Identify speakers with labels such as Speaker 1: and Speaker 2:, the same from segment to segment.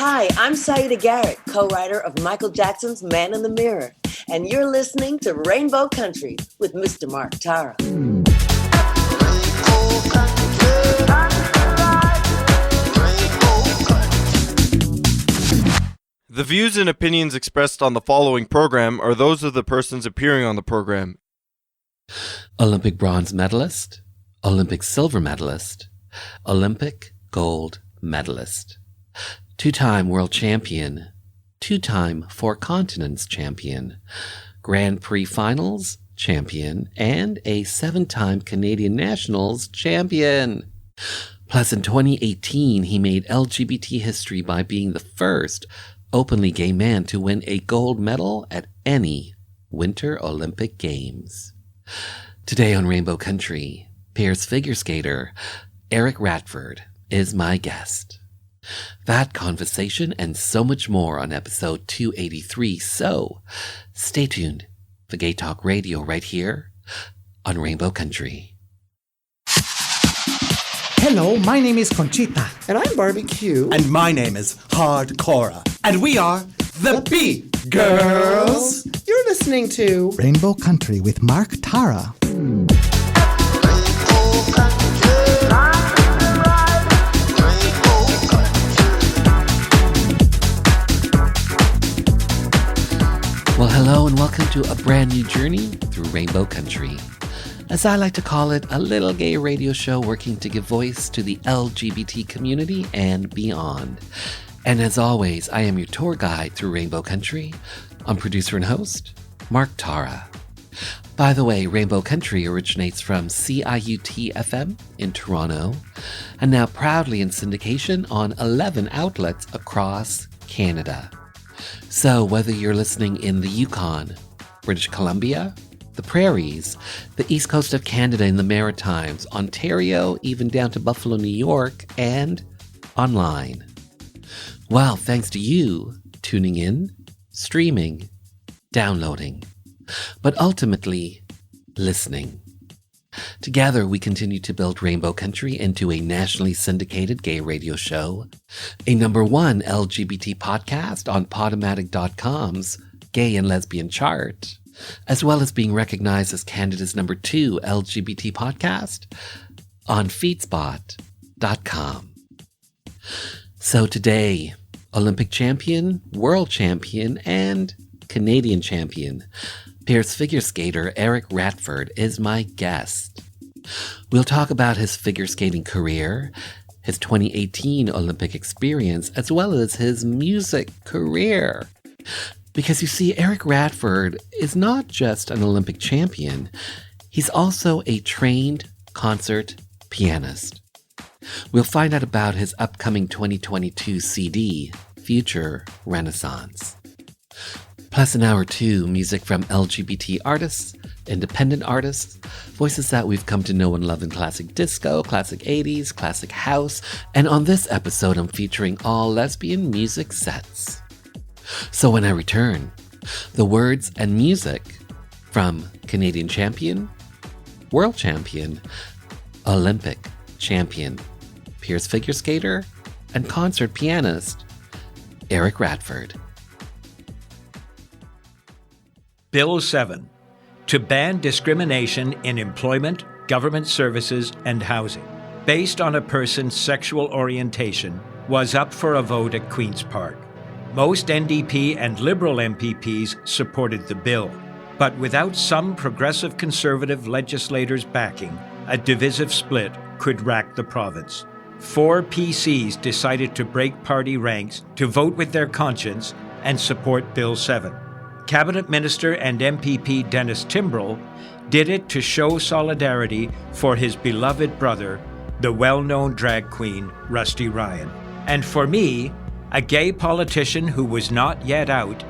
Speaker 1: Hi, I'm Saida Garrett, co-writer of Michael Jackson's Man in the Mirror, and you're listening to Rainbow Country with Mr. Mark Tara.
Speaker 2: The views and opinions expressed on the following program are those of the persons appearing on the program.
Speaker 3: Olympic bronze medalist, Olympic silver medalist, Olympic gold medalist, two-time world champion, two-time Four Continents champion, Grand Prix finals champion, and a seven-time Canadian Nationals champion. Plus, in 2018, he made LGBT history by being the first openly gay man to win a gold medal at any Winter Olympic Games. Today on Rainbow Country, Pierce figure skater Eric Radford is my guest. That conversation and so much more on episode 283, so stay tuned for Gay Talk Radio right here on Rainbow Country.
Speaker 4: Hello, my name is Conchita.
Speaker 5: And I'm Barbecue.
Speaker 6: And my name is Hardcora. And we are the Beat Girls.
Speaker 5: You're listening to
Speaker 4: Rainbow Country with Mark Tara.
Speaker 3: Well, hello and welcome to a brand new journey through Rainbow Country. As I like to call it, a little gay radio show working to give voice to the LGBT community and beyond. And as always, I am your tour guide through Rainbow Country. I'm producer and host, Mark Tara. By the way, Rainbow Country originates from CIUT-FM in Toronto, and now proudly in syndication on 11 outlets across Canada. So whether you're listening in the Yukon, British Columbia, the Prairies, the East Coast of Canada and the Maritimes, Ontario, even down to Buffalo, New York, and online. Well, thanks to you tuning in, streaming, downloading, but ultimately listening. Together, we continue to build Rainbow Country into a nationally syndicated gay radio show, a #1 LGBT podcast on Podomatic.com's Gay and Lesbian chart, as well as being recognized as Canada's #2 LGBT podcast on Feedspot.com. So today, Olympic champion, world champion, and Canadian champion, Pierce figure skater Eric Radford is my guest. We'll talk about his figure skating career, his 2018 Olympic experience, as well as his music career. Because you see, Eric Radford is not just an Olympic champion, he's also a trained concert pianist. We'll find out about his upcoming 2022 CD, Future Renaissance. Plus in hour 2, music from LGBT artists, independent artists, voices that we've come to know and love in classic disco, classic 80s, classic house, and on this episode I'm featuring all lesbian music sets. So when I return, the words and music from Canadian champion, world champion, Olympic champion, Pierce figure skater, and concert pianist, Eric Radford.
Speaker 7: Bill 7, to ban discrimination in employment, government services, and housing, based on a person's sexual orientation, was up for a vote at Queen's Park. Most NDP and Liberal MPPs supported the bill, but without some progressive Conservative legislators' backing, a divisive split could rack the province. 4 PCs decided to break party ranks to vote with their conscience and support Bill 7. Cabinet Minister and MPP Dennis Timbrell did it to show solidarity for his beloved brother, the well-known drag queen Rusty Ryan. And for me, a gay politician who was not yet out,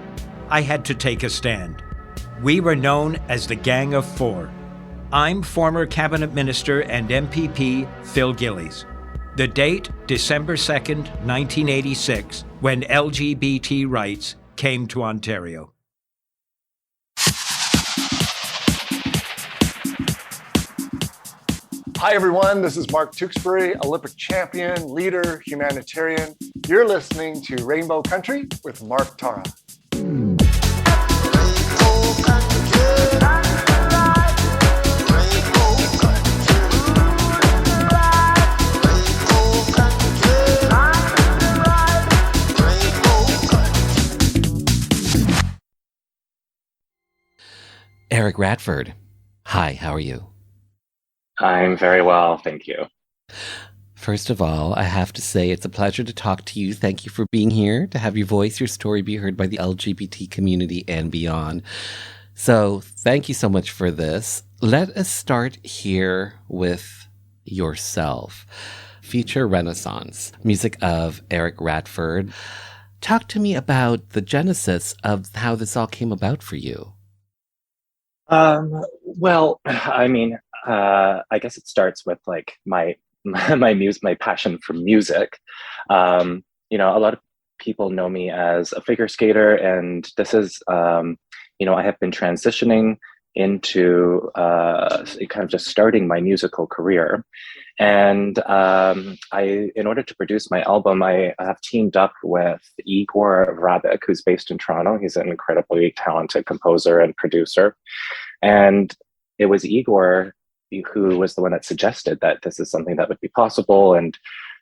Speaker 7: I had to take a stand. We were known as the Gang of Four. I'm former Cabinet Minister and MPP Phil Gillies. The date, December 2nd, 1986, when LGBT rights came to Ontario.
Speaker 8: Hi, everyone. This is Mark Tewksbury, Olympic champion, leader, humanitarian. You're listening to Rainbow Country with Mark Tara.
Speaker 3: Eric Radford. Hi, how are you?
Speaker 9: I'm very well, thank you.
Speaker 3: First of all, I have to say it's a pleasure to talk to you. Thank you for being here, to have your voice, your story be heard by the LGBT community and beyond. So thank you so much for this. Let us start here with yourself. Future Renaissance, music of Eric Radford. Talk to me about the genesis of how this all came about for you.
Speaker 9: Well, I mean, I guess it starts with like my passion for music. You know, a lot of people know me as a figure skater, and this is, you know, I have been transitioning into kind of just starting my musical career. And in order to produce my album, I have teamed up with Igor Rabik, who's based in Toronto. He's an incredibly talented composer and producer. And it was Igor who was the one that suggested that this is something that would be possible. And,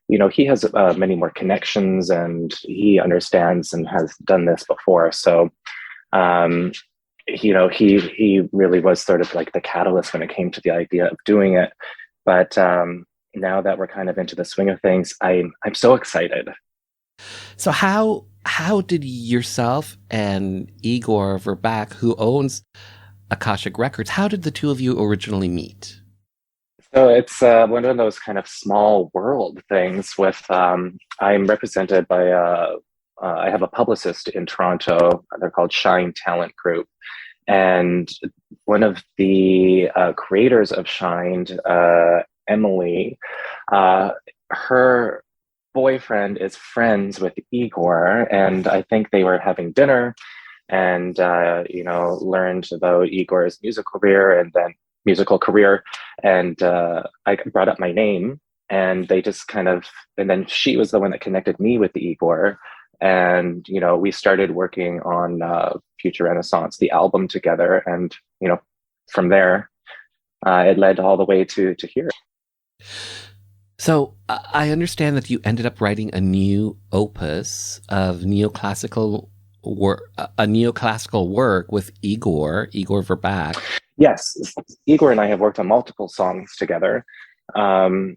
Speaker 9: you know, he has many more connections, and he understands and has done this before. So, you know, he really was sort of like the catalyst when it came to the idea of doing it. But now that we're kind of into the swing of things, I'm so excited.
Speaker 3: So how did yourself and Igor Verbach, who owns Akashic Records, how did the two of you originally meet?
Speaker 9: So it's one of those kind of small world things with, I'm represented by, I have a publicist in Toronto. They're called Shine Talent Group. And one of the creators of Shine, Emily, her boyfriend is friends with Igor, and I think they were having dinner and, you know, learned about Igor's musical career, and I brought up my name, and they just kind of, and then she was the one that connected me with Igor. And, you know, we started working on Future Renaissance, the album together. And, you know, from there, it led all the way to here.
Speaker 3: So I understand that you ended up writing a new opus of neoclassical work with Igor Verbach.
Speaker 9: Yes, Igor and I have worked on multiple songs together. And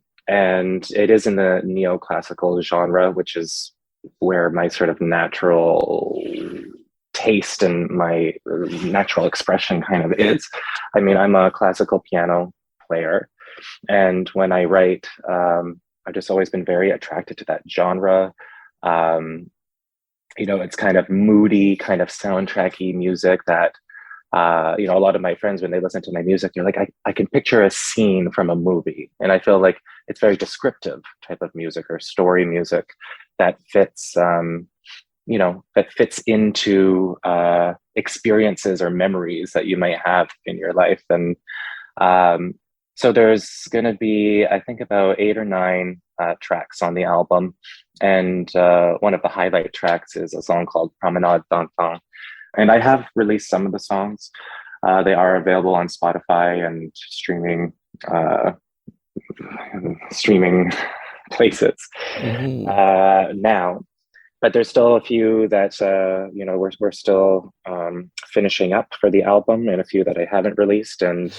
Speaker 9: it is in the neoclassical genre, which is where my sort of natural taste and my natural expression kind of is. I mean, I'm a classical piano player, and when I write, I've just always been very attracted to that genre. You know, it's kind of moody, kind of soundtracky music that, you know, a lot of my friends, when they listen to my music, they're like, I can picture a scene from a movie. And I feel like it's very descriptive type of music or story music that fits, you know, that fits into experiences or memories that you might have in your life. And so there's going to be, I think, about 8 or 9 tracks on the album. And one of the highlight tracks is a song called Promenade d'Antan. And I have released some of the songs. They are available on Spotify and streaming places now. But there's still a few that, you know, we're still finishing up for the album, and a few that I haven't released.
Speaker 3: And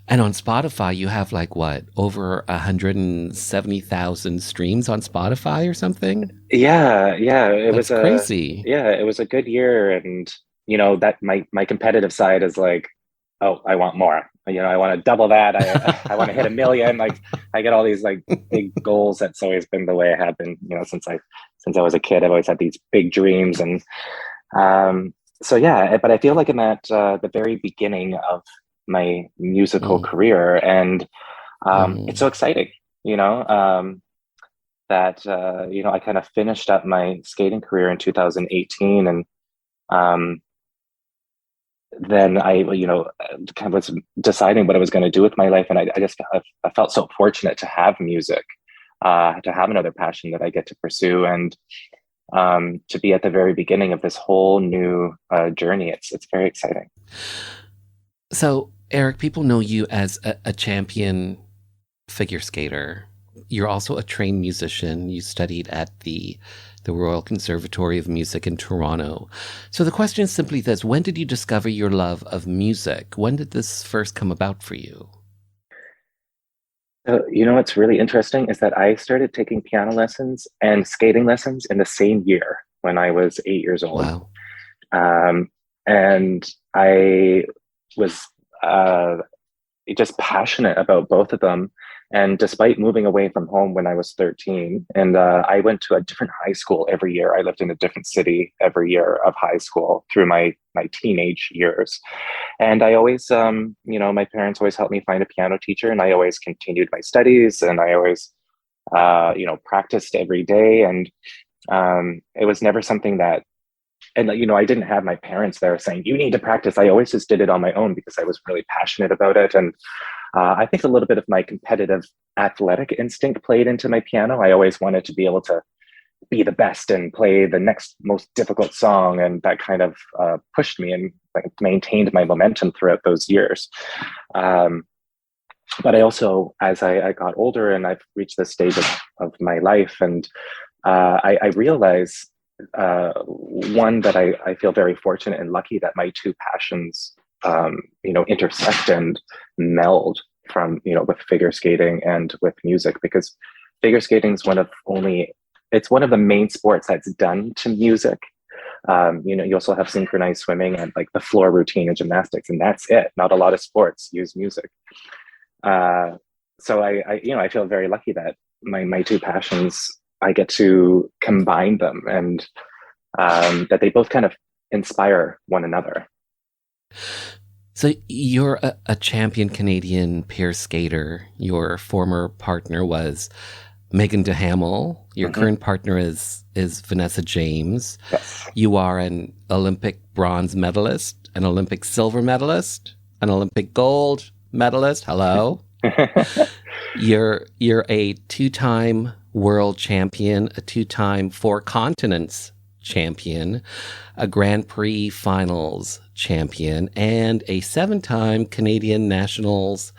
Speaker 3: on Spotify, you have like what, over 170,000 streams on Spotify or something?
Speaker 9: Yeah, it
Speaker 3: was crazy.
Speaker 9: It was a good year, and you know that my competitive side is like, oh, I want more. You know, I want to double that. I want to hit 1 million. Like, I get all these like big goals. That's always been the way I have been. You know, since I was a kid, I've always had these big dreams, and so yeah. But I feel like I'm at the very beginning of my musical career, and it's so exciting, you know, that you know, I kind of finished up my skating career in 2018, and then I, kind of was deciding what I was going to do with my life. And I felt so fortunate to have music, to have another passion that I get to pursue, and to be at the very beginning of this whole new journey. It's very exciting.
Speaker 3: So, Eric, people know you as a champion figure skater. You're also a trained musician. You studied at the Royal Conservatory of Music in Toronto. So the question is simply this: when did you discover your love of music? When did this first come about for you?
Speaker 9: What's really interesting is that I started taking piano lessons and skating lessons in the same year when I was 8 years old.
Speaker 3: Wow.
Speaker 9: And I was just passionate about both of them. And despite moving away from home when I was 13, and I went to a different high school every year. I lived in a different city every year of high school through my teenage years. And I always, my parents always helped me find a piano teacher, and I always continued my studies, and I always, practiced every day. And it was never something that, and I didn't have my parents there saying, you need to practice. I always just did it on my own because I was really passionate about it. And I think a little bit of my competitive athletic instinct played into my piano. I always wanted to be able to be the best and play the next most difficult song. And that kind of pushed me and maintained my momentum throughout those years. But I also, as I got older and I've reached this stage of my life, and I realized, one, that I feel very fortunate and lucky that my two passions intersect and meld with figure skating and with music, because figure skating is one of the main sports that's done to music. You also have synchronized swimming and like the floor routine and gymnastics, and that's it. Not a lot of sports use music. So I feel very lucky that my two passions, I get to combine them, and that they both kind of inspire one another.
Speaker 3: So you're a champion Canadian pair skater. Your former partner was Megan DeHamel. Your current partner is Vanessa James.
Speaker 9: Yes.
Speaker 3: You are an Olympic bronze medalist, an Olympic silver medalist, an Olympic gold medalist. Hello. You're a two-time world champion, a two-time four continents champion, a Grand Prix finals champion, and a seven-time Canadian Nationals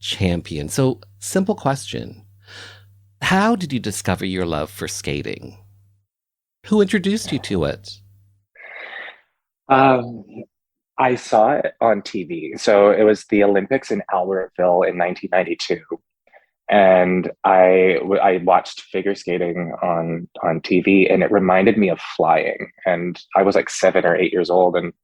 Speaker 3: champion. So, simple question. How did you discover your love for skating? Who introduced you to it?
Speaker 9: I saw it on TV. So it was the Olympics in Albertville in 1992. And I watched figure skating on TV, and it reminded me of flying. And I was like 7 or 8 years old. And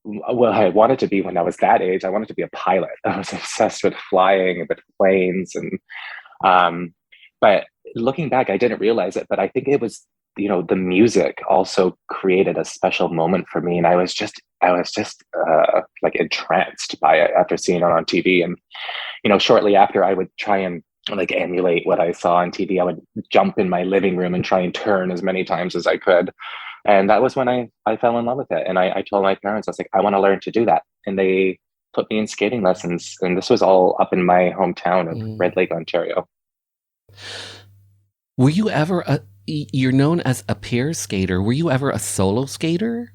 Speaker 9: what I wanted to be when I was that age, I wanted to be a pilot. I was obsessed with flying and with planes. And but looking back, I didn't realize it, but I think it was, the music also created a special moment for me. And I was just like entranced by it after seeing it on TV. And, shortly after, I would try and like emulate what I saw on TV. I would jump in my living room and try and turn as many times as I could. And that was when I fell in love with it. And I told my parents, I was like, I want to learn to do that. And they put me in skating lessons. And this was all up in my hometown of Red Lake, Ontario.
Speaker 3: Were you ever you're known as a pair skater. Were you ever a solo skater?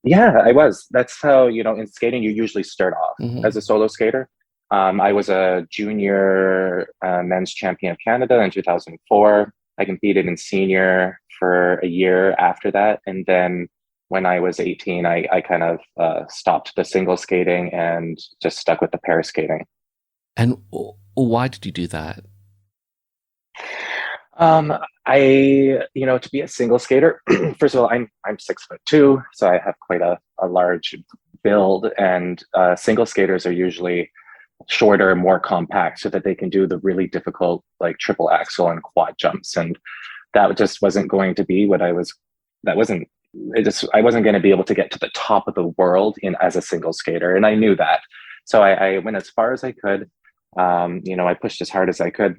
Speaker 9: Yeah, I was. That's how, in skating, you usually start off as a solo skater. I was a junior men's champion of Canada in 2004. I competed in senior for a year after that. And then when I was 18, I kind of stopped the single skating and just stuck with the pair skating.
Speaker 3: And why did you do that?
Speaker 9: To be a single skater, first of all, I'm 6'2", so I have quite a large build, and single skaters are usually shorter, more compact, so that they can do the really difficult like triple axel and quad jumps. And that just wasn't going to be I wasn't going to be able to get to the top of the world as a single skater. And I knew that. So I went as far as I could. I pushed as hard as I could.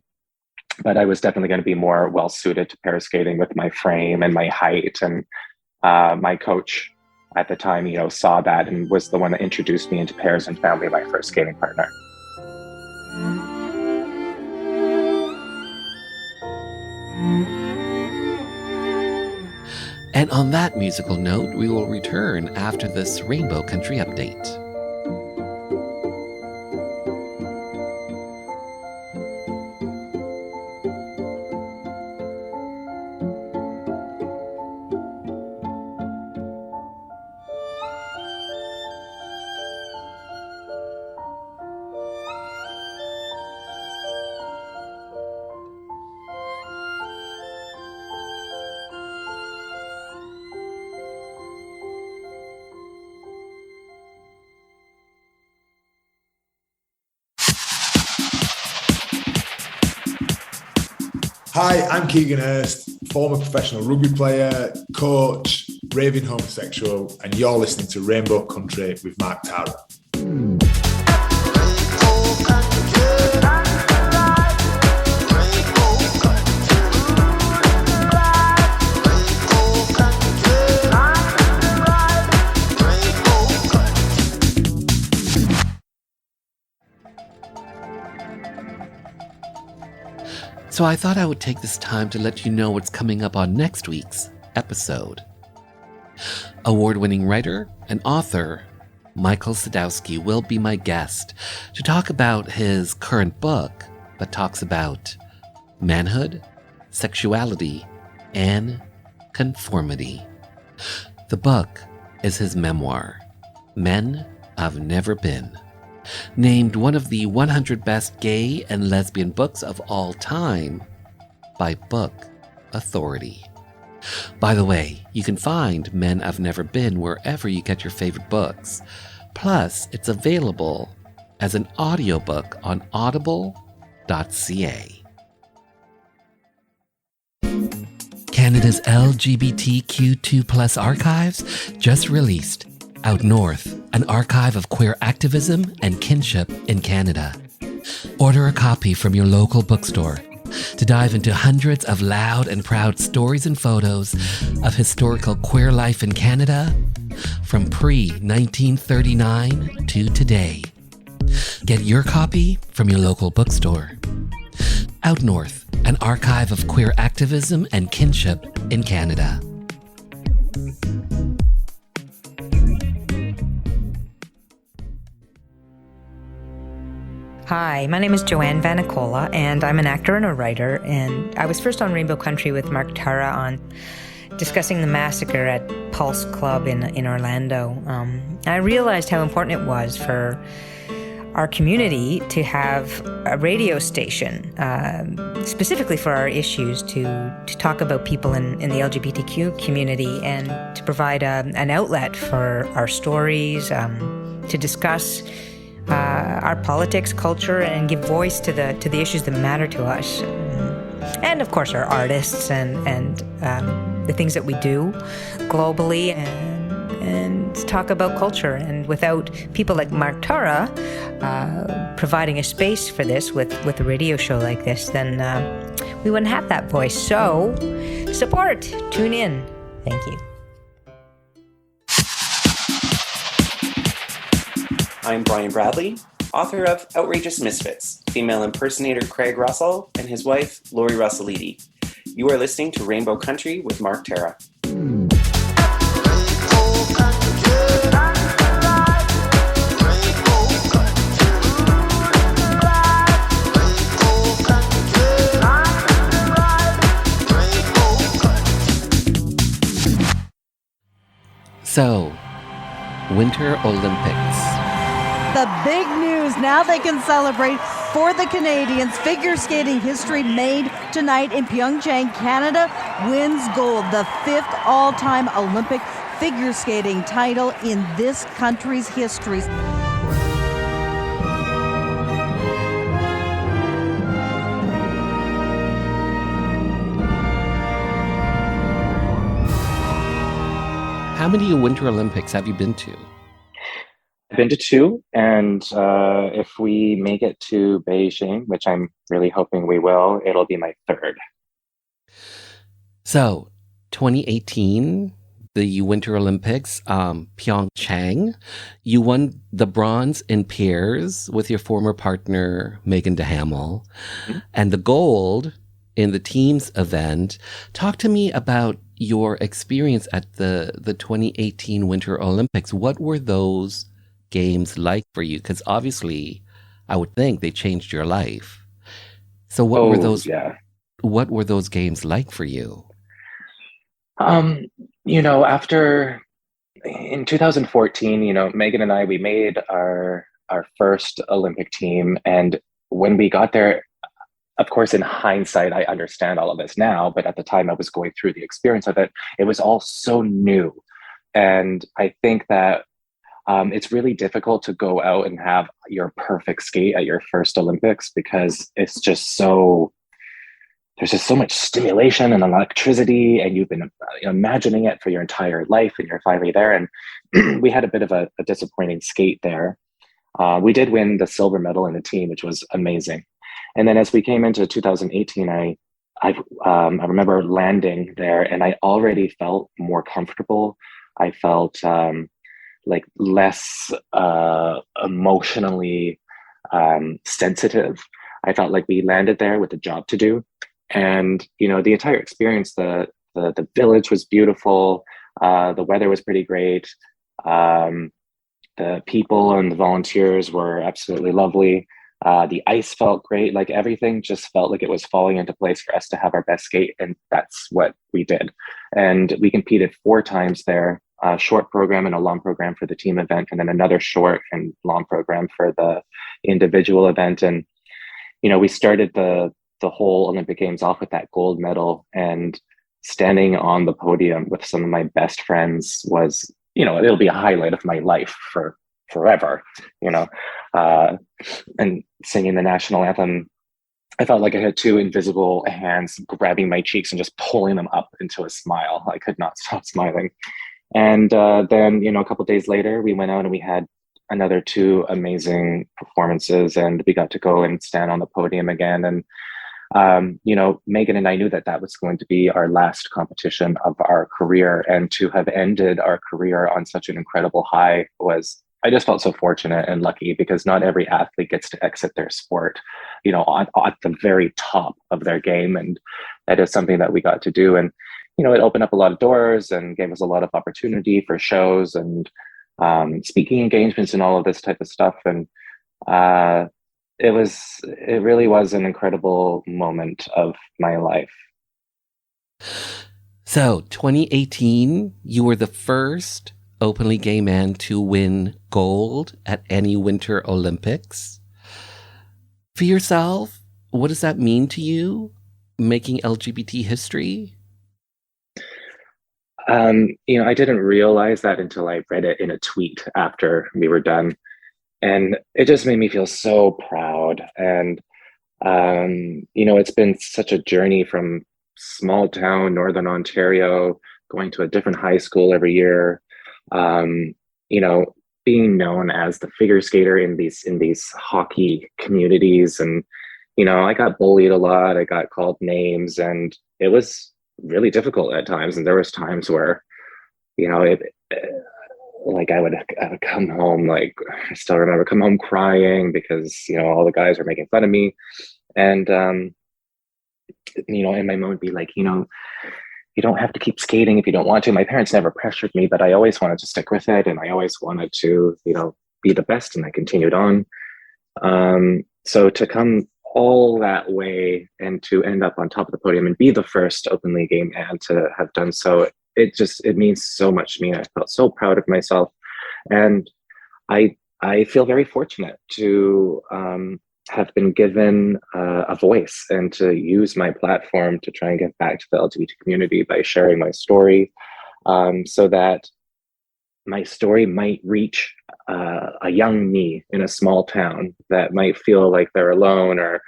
Speaker 9: But I was definitely going to be more well-suited to pair skating with my frame and my height. And My coach at the time, saw that and was the one that introduced me into Pairs and Family, my first skating partner.
Speaker 3: And on that musical note, we will return after this Rainbow Country update.
Speaker 10: Hi, I'm Keegan Hurst, former professional rugby player, coach, raving homosexual, and you're listening to Rainbow Country with Mark Tara.
Speaker 3: So I thought I would take this time to let you know what's coming up on next week's episode. Award-winning writer and author Michael Sadowski will be my guest to talk about his current book that talks about manhood, sexuality, and conformity. The book is his memoir, Men I've Never Been, named one of the 100 best gay and lesbian books of all time by Book Authority. By the way, you can find Men I've Never Been wherever you get your favorite books. Plus, it's available as an audiobook on audible.ca. Canada's LGBTQ2+ archives just released Out North, an archive of queer activism and kinship in Canada. Order a copy from your local bookstore to dive into hundreds of loud and proud stories and photos of historical queer life in Canada from pre-1939 to today. Get your copy from your local bookstore. Out North, an archive of queer activism and kinship in Canada.
Speaker 11: Hi, my name is Joanne Vanicola, and I'm an actor and a writer, and I was first on Rainbow Country with Mark Tara on discussing the massacre at Pulse Club in Orlando. I realized how important it was for our community to have a radio station, specifically for our issues, to talk about people in the LGBTQ community and to provide an outlet for our stories, to discuss our politics, culture, and give voice to the issues that matter to us, and of course our artists and the things that we do globally, and talk about culture. And without people like Mark Tara providing a space for this with a radio show like this, then we wouldn't have that voice. So support, tune in. Thank you.
Speaker 12: I'm Brian Bradley, author of Outrageous Misfits, female impersonator Craig Russell and his wife, Lori Russellidi. You are listening to Rainbow Country with Mark Tara.
Speaker 3: So, Winter Olympics.
Speaker 13: The big news, now they can celebrate for the Canadians. Figure skating history made tonight in Pyeongchang. Canada wins gold, the 5th all-time Olympic figure skating title in this country's history.
Speaker 3: How many Winter Olympics have you been to?
Speaker 9: I've been to 2, and if we make it to Beijing, which I'm really hoping we will, it'll be my 3rd.
Speaker 3: So, 2018, the Winter Olympics, Pyeongchang. You won the bronze in pairs with your former partner, Megan DeHamel, and the gold in the teams event. Talk to me about your experience at the 2018 Winter Olympics. What were those games like for you? Because obviously, I would think they changed your life. So what were those?
Speaker 9: Yeah.
Speaker 3: What were those games like for you?
Speaker 9: After in 2014, Megan and I, we made our first Olympic team. And when we got there, of course, in hindsight, I understand all of this now, but at the time I was going through the experience of it, it was all so new. And I think that it's really difficult to go out and have your perfect skate at your first Olympics because it's just there's just so much stimulation and electricity, and you've been imagining it for your entire life, and you're finally there. And we had a bit of a disappointing skate there. We did win the silver medal in the team, which was amazing. And then as we came into 2018, I remember landing there, and I already felt more comfortable. I felt like less emotionally sensitive. I felt like we landed there with a job to do. And, the entire experience, the village was beautiful. The weather was pretty great. The people and the volunteers were absolutely lovely. The ice felt great. Like everything just felt like it was falling into place for us to have our best skate. And that's what we did. And we competed 4 times there, a short program and a long program for the team event, and then another short and long program for the individual event. And, we started the whole Olympic Games off with that gold medal, and standing on the podium with some of my best friends was, it'll be a highlight of my life for forever, and singing the national anthem. I felt like I had 2 invisible hands grabbing my cheeks and just pulling them up into a smile. I could not stop smiling. And then, a couple of days later, we went out and we had another 2 amazing performances, and we got to go and stand on the podium again. And Megan and I knew that was going to be our last competition of our career, and to have ended our career on such an incredible high I just felt so fortunate and lucky, because not every athlete gets to exit their sport, at the very top of their game. And that is something that we got to do. And, it opened up a lot of doors and gave us a lot of opportunity for shows and speaking engagements and all of this type of stuff. And, it really was an incredible moment of my life.
Speaker 3: So 2018, you were the first openly gay man to win gold at any Winter Olympics. For yourself, what does that mean to you, making LGBT history?
Speaker 9: I didn't realize that until I read it in a tweet after we were done. And it just made me feel so proud. And, it's been such a journey from small town, Northern Ontario, going to a different high school every year, being known as the figure skater in these hockey communities. And, I got bullied a lot. I got called names, and it was really difficult at times. And there was times where, I would come home, I still remember come home crying because, all the guys were making fun of me. And, and my mom would be like, you don't have to keep skating if you don't want to. My parents never pressured me, but I always wanted to stick with it. And I always wanted to, be the best. And I continued on. So to come all that way and to end up on top of the podium and be the first openly gay man to have done so, it means so much to me. I felt so proud of myself. And I feel very fortunate to have been given a voice and to use my platform to try and give back to the LGBT community by sharing my story, so that my story might reach a young me in a small town that might feel like they're alone, or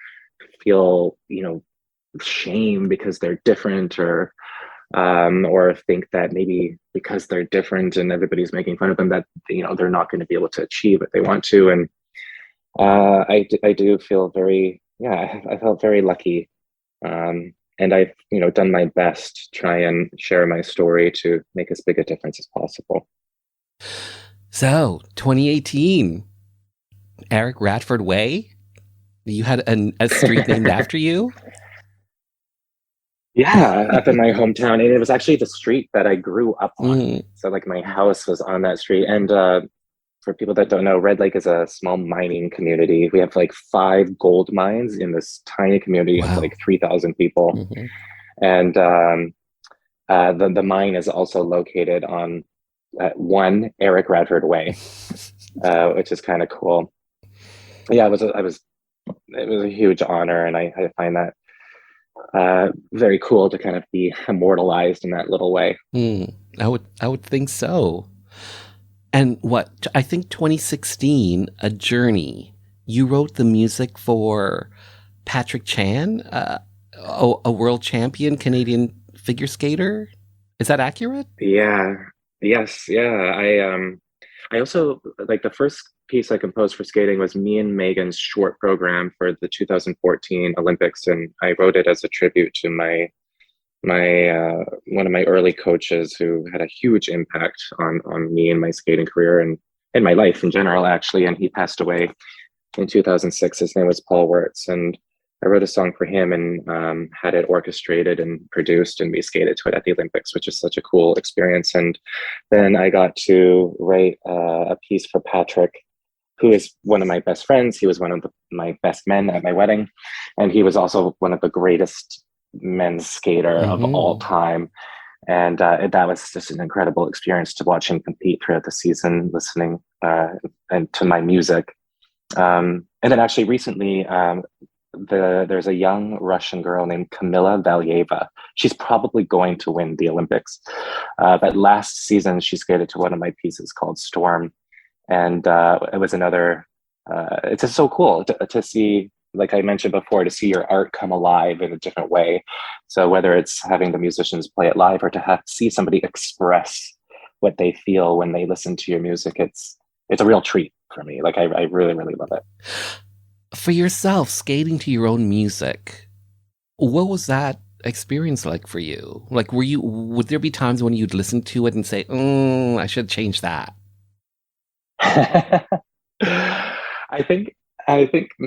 Speaker 9: feel, shame because they're different, or think that maybe because they're different and everybody's making fun of them that, they're not going to be able to achieve what they want to. And I do feel I felt very lucky and I've, done my best to try and share my story to make as big a difference as possible.
Speaker 3: So, 2018, Eric Radford Way? You had a street named after you?
Speaker 9: Yeah, up in my hometown. And it was actually the street that I grew up on. So like my house was on that street. And for people that don't know, Red Lake is a small mining community. We have like 5 gold mines in this tiny community of like 3,000 people. And the mine is also located on 1 Eric Radford Way, which is kind of cool. Yeah, it was a huge honor, and I find that very cool to kind of be immortalized in that little way.
Speaker 3: I would think so. And I think 2016, A Journey, you wrote the music for Patrick Chan, a world champion Canadian figure skater. Is that accurate?
Speaker 9: Yeah. Yes. Yeah. I also, like, the first piece I composed for skating was me and Megan's short program for the 2014 Olympics, and I wrote it as a tribute to my one of my early coaches who had a huge impact on me and my skating career and my life in general, actually. And he passed away in 2006. His name was Paul Wirtz, and I wrote a song for him and had it orchestrated and produced, and we skated to it at the Olympics, which is such a cool experience. And then I got to write a piece for Patrick, who is one of my best friends. He was one of my best men at my wedding, and he was also one of the greatest men's skater of all time. And that was just an incredible experience to watch him compete throughout the season, listening and to my music. And then actually recently, there's a young Russian girl named Kamila Valieva. She's probably going to win the Olympics. But last season, she skated to one of my pieces called Storm. And it was another, it's just so cool to see, like I mentioned before, to see your art come alive in a different way. So whether it's having the musicians play it live or to see somebody express what they feel when they listen to your music, it's a real treat for me. Like I really, really love it.
Speaker 3: For yourself, skating to your own music, what was that experience like for you? Like, would there be times when you'd listen to it and say, I should change that?
Speaker 9: I think,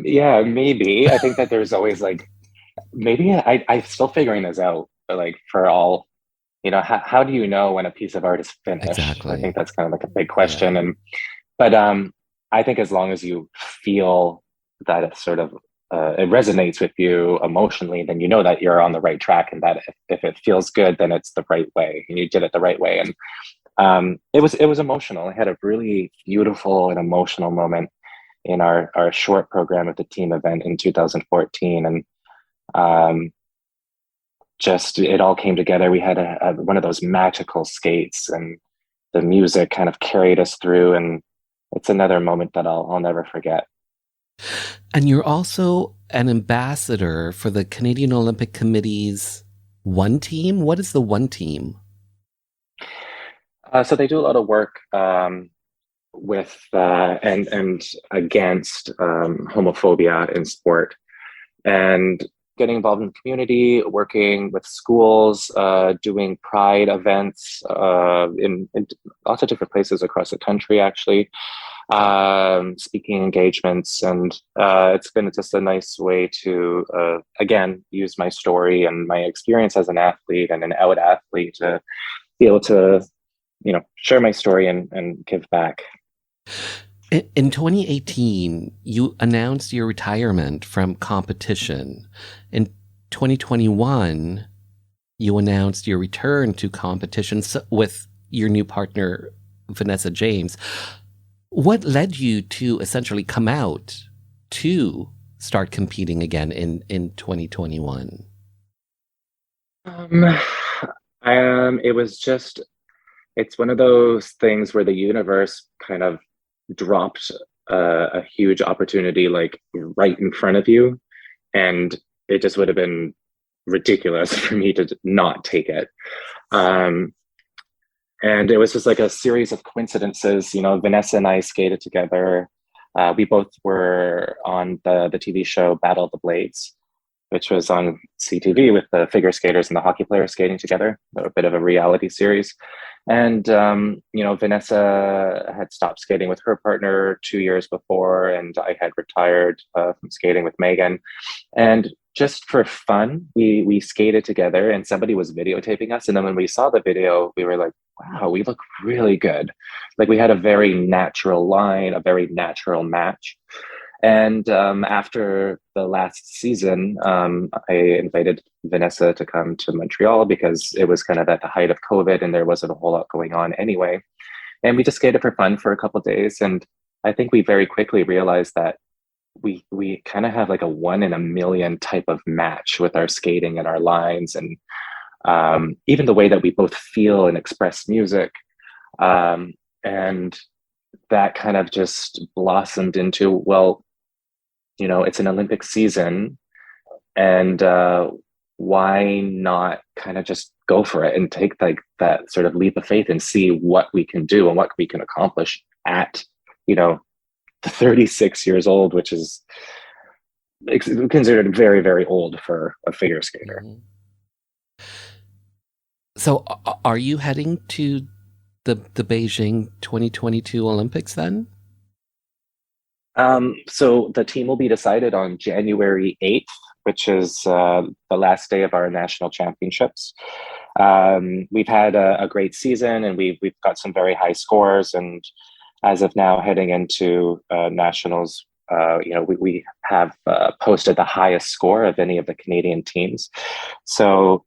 Speaker 9: yeah, maybe. I think that there's always like, maybe I'm still figuring this out, but like for all, how do you know when a piece of art is finished?
Speaker 3: Exactly.
Speaker 9: I think that's kind of like a big question. Yeah. But I think as long as you feel that it sort of, it resonates with you emotionally, then you know that you're on the right track, and that if it feels good, then it's the right way and you did it the right way. And it was emotional. I had a really beautiful and emotional moment in our short program at the team event in 2014. And just, it all came together. We had one of those magical skates, and the music kind of carried us through. And it's another moment that I'll never forget.
Speaker 3: And you're also an ambassador for the Canadian Olympic Committee's One Team. What is the One Team?
Speaker 9: So they do a lot of work with and against homophobia in sport, and getting involved in the community, working with schools, doing pride events in lots of different places across the country, actually, speaking engagements. And it's been just a nice way to, again, use my story and my experience as an athlete and an out athlete to be able to, share my story and give back.
Speaker 3: In 2018, you announced your retirement from competition. In 2021, you announced your return to competition with your new partner, Vanessa James. What led you to essentially come out to start competing again in 2021?
Speaker 9: It was just, it's one of those things where the universe kind of dropped a huge opportunity like right in front of you, and it just would have been ridiculous for me to not take it. And it was just like a series of coincidences. Vanessa and I skated together. We both were on the TV show Battle of the Blades, which was on CTV with the figure skaters and the hockey players skating together, a bit of a reality series. And, Vanessa had stopped skating with her partner 2 years before, and I had retired from skating with Megan. And just for fun, we skated together, and somebody was videotaping us. And then when we saw the video, we were like, wow, we look really good. Like, we had a very natural line, a very natural match. And after the last season, I invited Vanessa to come to Montreal because it was kind of at the height of COVID and there wasn't a whole lot going on anyway. And we just skated for fun for a couple of days. And I think we very quickly realized that we kind of have like a 1 in a million type of match with our skating and our lines, and even the way that we both feel and express music. And that kind of just blossomed into, well, it's an Olympic season, and why not kind of just go for it and take like that sort of leap of faith and see what we can do and what we can accomplish at, 36 years old, which is considered very, very old for a figure skater.
Speaker 3: So are you heading to the Beijing 2022 Olympics then?
Speaker 9: So the team will be decided on January 8th, which is the last day of our national championships. We've had a great season, and we've got some very high scores. And as of now, heading into nationals, we have posted the highest score of any of the Canadian teams. So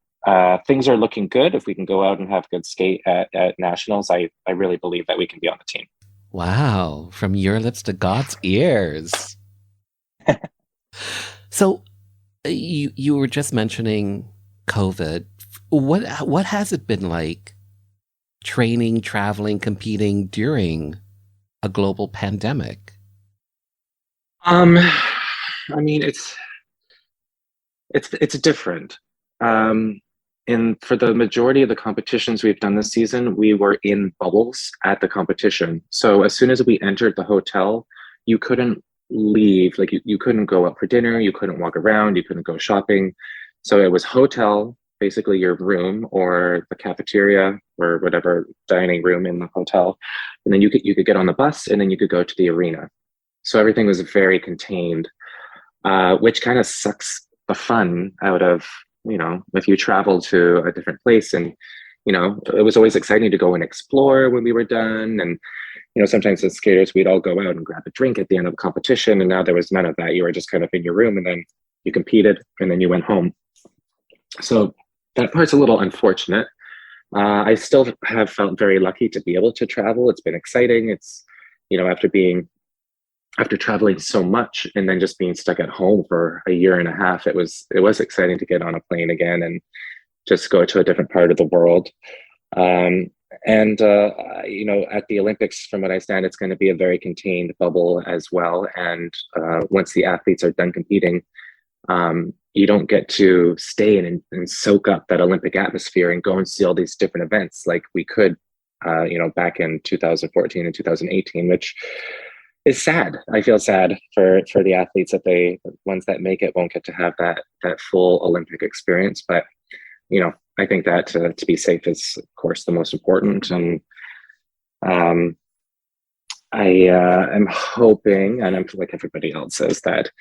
Speaker 9: things are looking good. If we can go out and have good skate at nationals, I really believe that we can be on the team.
Speaker 3: Wow, from your lips to God's ears. So you were just mentioning COVID. What has it been like training, traveling, competing during a global pandemic?
Speaker 9: I mean, it's different. And for the majority of the competitions we've done this season, we were in bubbles at the competition. So as soon as we entered the hotel, you couldn't leave. Like you couldn't go out for dinner, you couldn't walk around, you couldn't go shopping. So it was hotel, basically your room or the cafeteria or whatever dining room in the hotel. And then you could get on the bus, and then you could go to the arena. So everything was very contained, which kind of sucks the fun out of, if you travel to a different place. And, it was always exciting to go and explore when we were done. And, sometimes as skaters, we'd all go out and grab a drink at the end of the competition. And now there was none of that. You were just kind of in your room, and then you competed, and then you went home. So that part's a little unfortunate. I still have felt very lucky to be able to travel. It's been exciting. It's, after traveling so much and then just being stuck at home for a year and a half, it was exciting to get on a plane again and just go to a different part of the world. At the Olympics, from what I understand, it's going to be a very contained bubble as well. And once the athletes are done competing, you don't get to stay and soak up that Olympic atmosphere and go and see all these different events like we could, back in 2014 and 2018, which is sad. I feel sad for the athletes that the ones that make it won't get to have that full Olympic experience. But, I think that to be safe is, of course, the most important. And I am hoping, and I'm like everybody else says, that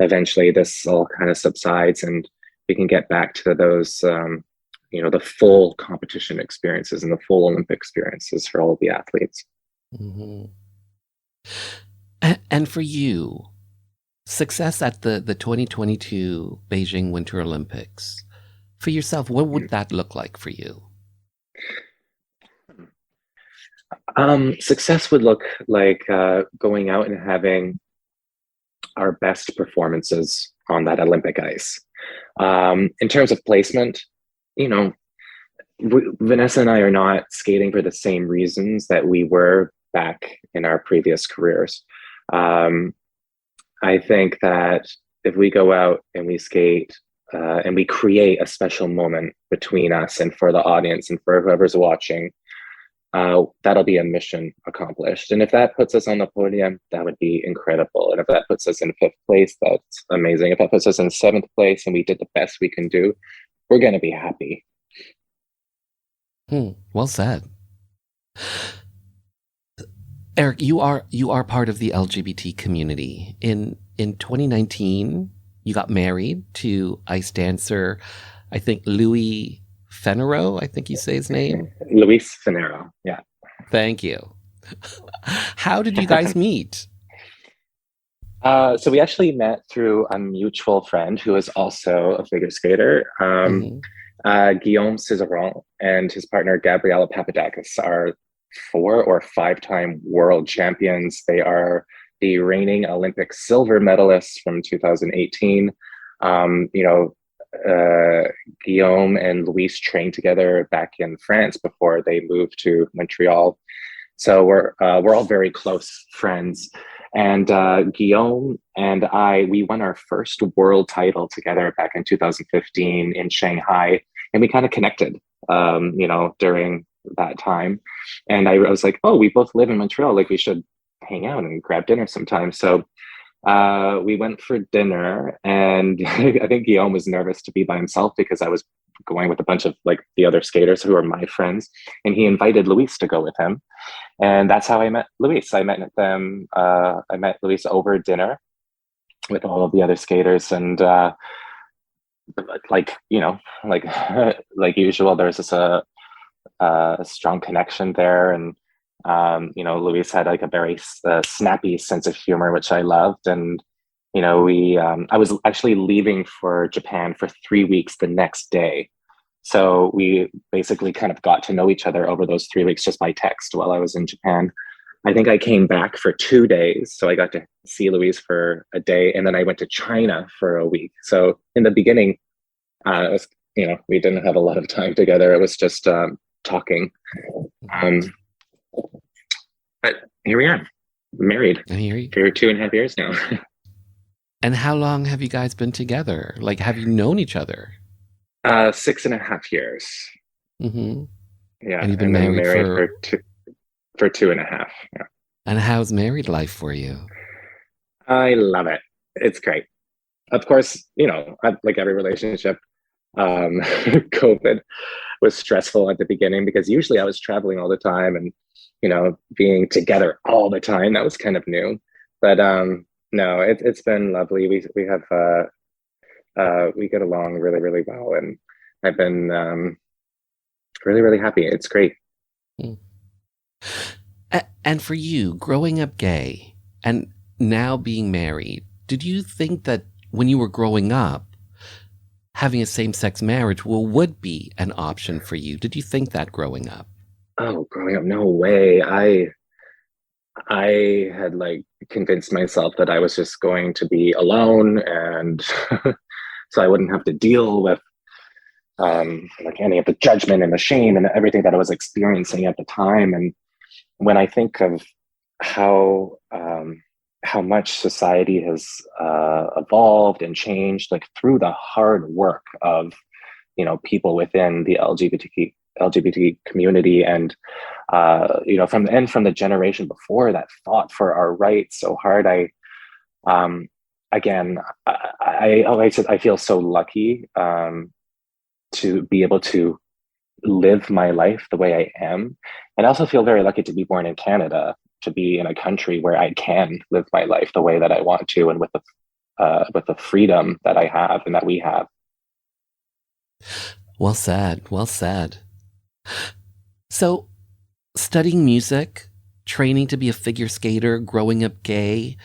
Speaker 9: eventually this all kind of subsides and we can get back to those, the full competition experiences and the full Olympic experiences for all of the athletes.
Speaker 3: Mm-hmm. And for you, success at the 2022 Beijing Winter Olympics, for yourself, what would that look like for you?
Speaker 9: Success would look like going out and having our best performances on that Olympic ice. In terms of placement, Vanessa and I are not skating for the same reasons that we were back in our previous careers. I think that if we go out and we skate and we create a special moment between us and for the audience and for whoever's watching, that'll be a mission accomplished. And if that puts us on the podium, that would be incredible. And if that puts us in 5th place, that's amazing. If that puts us in 7th place and we did the best we can do, we're going to be happy.
Speaker 3: Well said. Eric, you are part of the LGBT community. In 2019, you got married to ice dancer, I think Louis Fenero, I think you say his name.
Speaker 9: Luis Fenero, yeah.
Speaker 3: Thank you. How did you guys meet?
Speaker 9: So we actually met through a mutual friend who is also a figure skater. Guillaume Cizeron and his partner Gabriela Papadakis are 4 or 5-time world champions. They are the reigning Olympic silver medalists from 2018. Guillaume and Luis trained together back in France before they moved to Montreal. So we're all very close friends. And Guillaume and we won our first world title together back in 2015 in Shanghai. And we kind of connected, during that time. And I was like, oh, we both live in Montreal. Like, we should hang out and grab dinner sometime. So we went for dinner, and I think Guillaume was nervous to be by himself because I was going with a bunch of like the other skaters who are my friends, and he invited Luis to go with him. And that's how I met Luis. I met Luis over dinner with all of the other skaters, and like usual, there's this a strong connection there. And Luis had like a very snappy sense of humor, which I loved. And I was actually leaving for Japan for 3 weeks the next day, so we basically kind of got to know each other over those 3 weeks just by text while I was in Japan. I think I came back for 2 days, so I got to see Luis for a day, and then I went to China for a week. So in the beginning, it was, we didn't have a lot of time together. It was just talking. But here we are, married for 2.5 years now.
Speaker 3: And how long have you guys been together? Like, have you known each other?
Speaker 9: 6.5 years.
Speaker 3: Mm-hmm.
Speaker 9: Yeah,
Speaker 3: and you've been married
Speaker 9: for 2.5. Yeah.
Speaker 3: And how's married life for you?
Speaker 9: I love it. It's great. Of course, like every relationship, COVID was stressful at the beginning because usually I was traveling all the time and, being together all the time. That was kind of new. But no, it's been lovely. We have we get along really, really well, and I've been really, really happy. It's great.
Speaker 3: And for you, growing up gay and now being married, did you think that when you were growing up, having a same-sex marriage would be an option for you? Did you think that growing up?
Speaker 9: Oh, growing up, no way. I had like convinced myself that I was just going to be alone, and so I wouldn't have to deal with like any of the judgment and the shame and everything that I was experiencing at the time. And when I think of how much society has evolved and changed, like through the hard work of people within the LGBT community, and from the generation before that fought for our rights so hard, I feel so lucky to be able to live my life the way I am. And I also feel very lucky to be born in Canada, to be in a country where I can live my life the way that I want to, and with the freedom that I have and that we have.
Speaker 3: Well said. Well said. So, studying music, training to be a figure skater, growing up gay,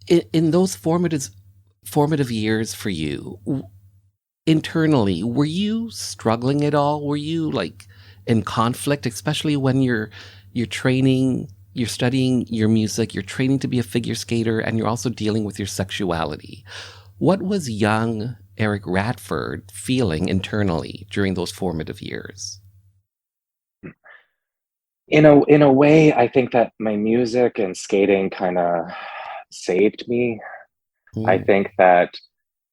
Speaker 3: in those formative years for you, internally, were you struggling at all? Were you like in conflict, especially when you're training, you're studying your music, you're training to be a figure skater, and you're also dealing with your sexuality? What was young Eric Radford feeling internally during those formative years?
Speaker 9: In a way, I think that my music and skating kind of saved me. I think that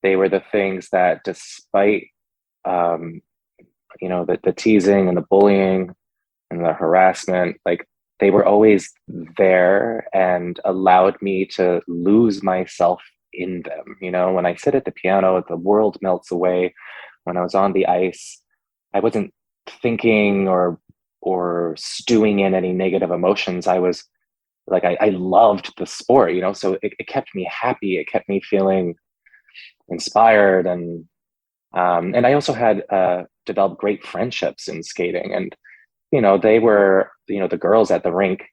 Speaker 9: they were the things that, despite the teasing and the bullying, and the harassment, like they were always there and allowed me to lose myself in them. You know, when I sit at the piano, the world melts away. When I was on the ice, I wasn't thinking or stewing in any negative emotions. I was like, I loved the sport, you know, so it kept me happy. It kept me feeling inspired. And I also had developed great friendships in skating. And, you know, they were, you know, the girls at the rink,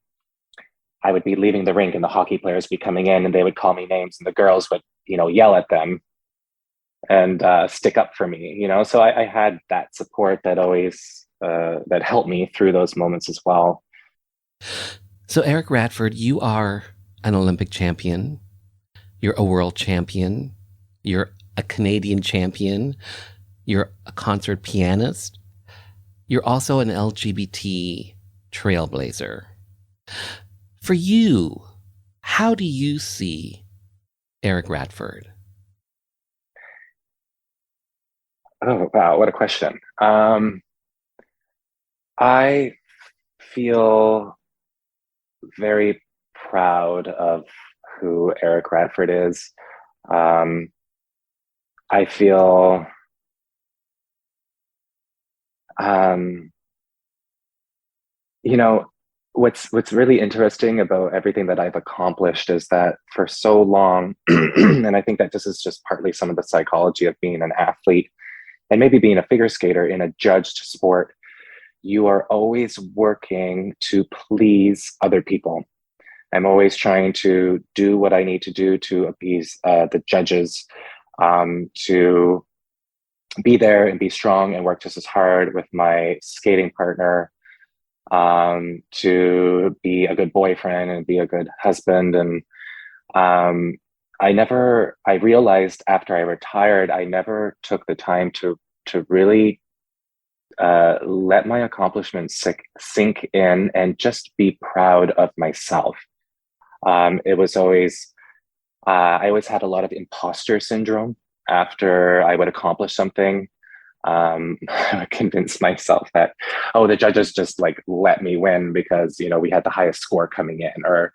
Speaker 9: I would be leaving the rink and the hockey players would be coming in and they would call me names and the girls would, you know, yell at them and stick up for me, you know? So I had that support that always, that helped me through those moments as well.
Speaker 3: So Eric Radford, you are an Olympic champion. You're a world champion. You're a Canadian champion. You're a concert pianist. You're also an LGBT trailblazer. For you, how do you see Eric Radford?
Speaker 9: Oh, wow, what a question. I feel very proud of who Eric Radford is. I feel you know, what's really interesting about everything that I've accomplished is that for so long, and I think that this is just partly some of the psychology of being an athlete and maybe being a figure skater in a judged sport, you are always working to please other people. I'm always trying to do what I need to do to appease the judges, to be there and be strong and work just as hard with my skating partner, to be a good boyfriend and be a good husband. And I realized after I retired, I never took the time to really let my accomplishments sink in and just be proud of myself. It was always, I always had a lot of imposter syndrome after I would accomplish something. I would convince myself that, oh, the judges just like let me win because, you know, we had the highest score coming in or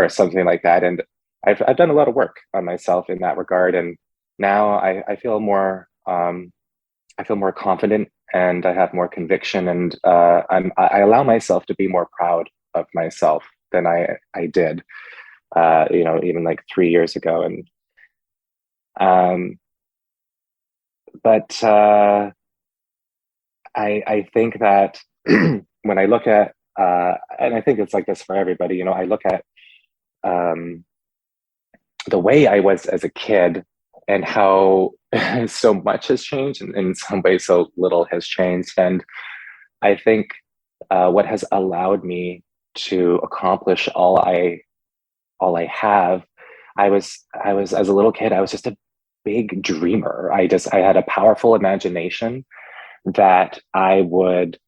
Speaker 9: something like that. And I've done a lot of work on myself in that regard. And now I feel more confident and I have more conviction, and I allow myself to be more proud of myself than I did, you know, even like 3 years ago. And but I think that when I look at, and I think it's like this for everybody, you know, I look at the way I was as a kid and how so much has changed, and in some ways so little has changed. And I think what has allowed me to accomplish all I have, I was as a little kid, I was just a big dreamer. I had a powerful imagination that I would,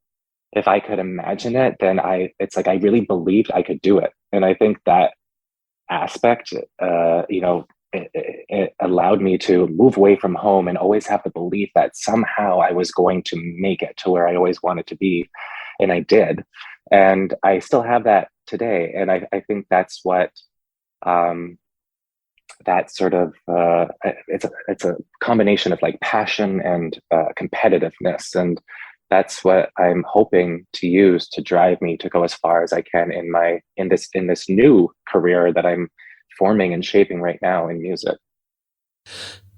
Speaker 9: if I could imagine it, then it's like I really believed I could do it. And I think that aspect, you know, it allowed me to move away from home and always have the belief that somehow I was going to make it to where I always wanted to be. And I did. And I still have that today. And I think that's what, that sort of, it's a combination of like passion and competitiveness. And that's what I'm hoping to use to drive me to go as far as I can in this new career that I'm forming and shaping right now in music.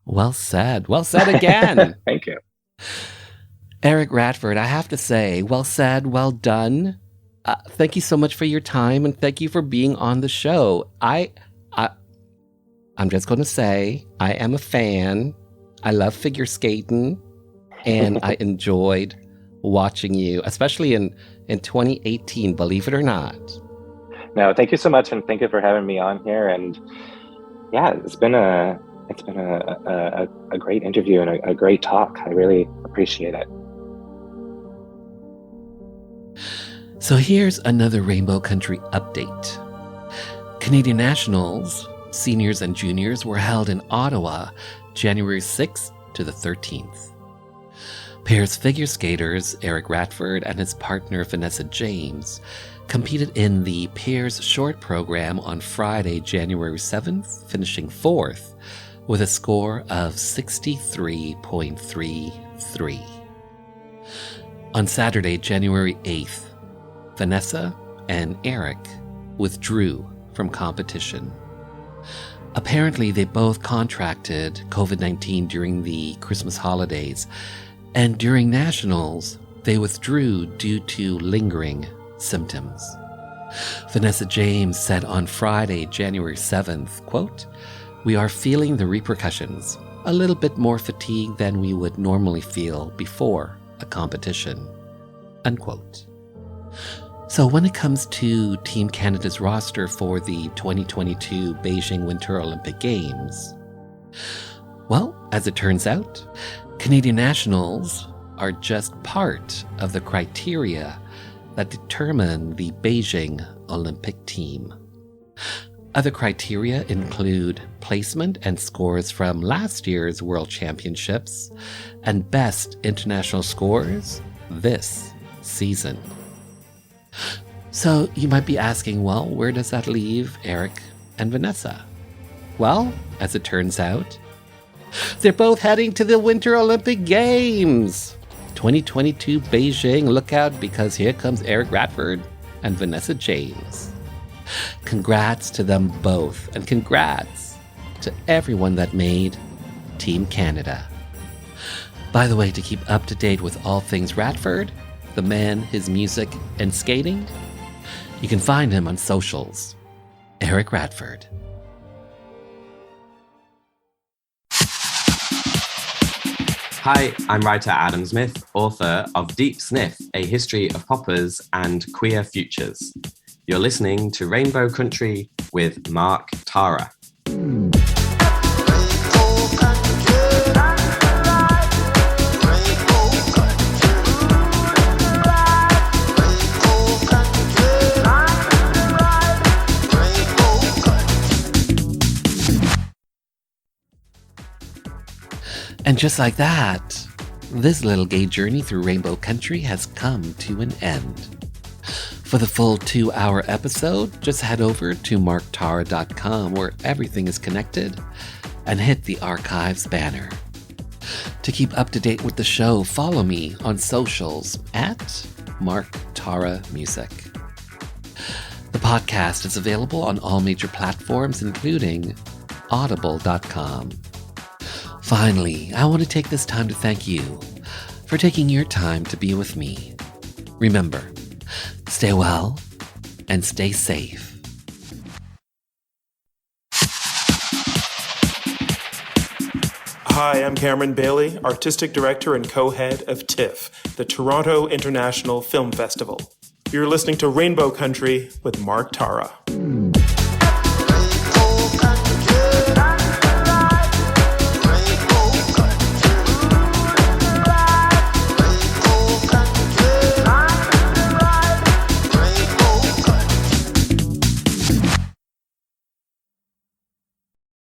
Speaker 3: Well said. Well said again.
Speaker 9: Thank you.
Speaker 3: Eric Radford, I have to say, well said, well done. Thank you so much for your time, and thank you for being on the show. I'm just going to say, I am a fan. I love figure skating, and I enjoyed watching you, especially in 2018, believe it or not.
Speaker 9: No, thank you so much, and thank you for having me on here. And yeah, it's been a great interview and a great talk. I really appreciate it.
Speaker 3: So here's another Rainbow Country update. Canadian Nationals, seniors and juniors, were held in Ottawa, January 6th to the 13th. Pairs figure skaters Eric Radford and his partner Vanessa James competed in the Pairs short program on Friday, January 7th, finishing 4th with a score of 63.33. On Saturday, January 8th, Vanessa and Eric withdrew from competition. Apparently, they both contracted COVID-19 during the Christmas holidays, and during nationals, they withdrew due to lingering symptoms. Vanessa James said on Friday, January 7th, quote, "We are feeling the repercussions, a little bit more fatigue than we would normally feel before a competition," unquote. So when it comes to Team Canada's roster for the 2022 Beijing Winter Olympic Games, well, as it turns out, Canadian nationals are just part of the criteria that determine the Beijing Olympic team. Other criteria include placement and scores from last year's World Championships and best international scores this season. So you might be asking, well, where does that leave Eric and Vanessa? Well, as it turns out, they're both heading to the Winter Olympic Games 2022 Beijing. Look out, because here comes Eric Radford and Vanessa James. Congrats to them both, and congrats to everyone that made Team Canada. By the way, to keep up to date with all things Radford, the man, his music, and skating, you can find him on socials. Eric Radford.
Speaker 14: Hi, I'm writer Adam Smith, author of Deep Sniff, A History of Poppers and Queer Futures. You're listening to Rainbow Country with Mark Tara.
Speaker 3: And just like that, this little gay journey through Rainbow Country has come to an end. For the full 2-hour episode, just head over to marktara.com where everything is connected and hit the archives banner. To keep up to date with the show, follow me on socials at Mark Tara Music. The podcast is available on all major platforms, including audible.com. Finally, I want to take this time to thank you for taking your time to be with me. Remember, stay well and stay safe.
Speaker 15: Hi, I'm Cameron Bailey, Artistic Director and co-head of TIFF, the Toronto International Film Festival. You're listening to Rainbow Country with Mark Tara.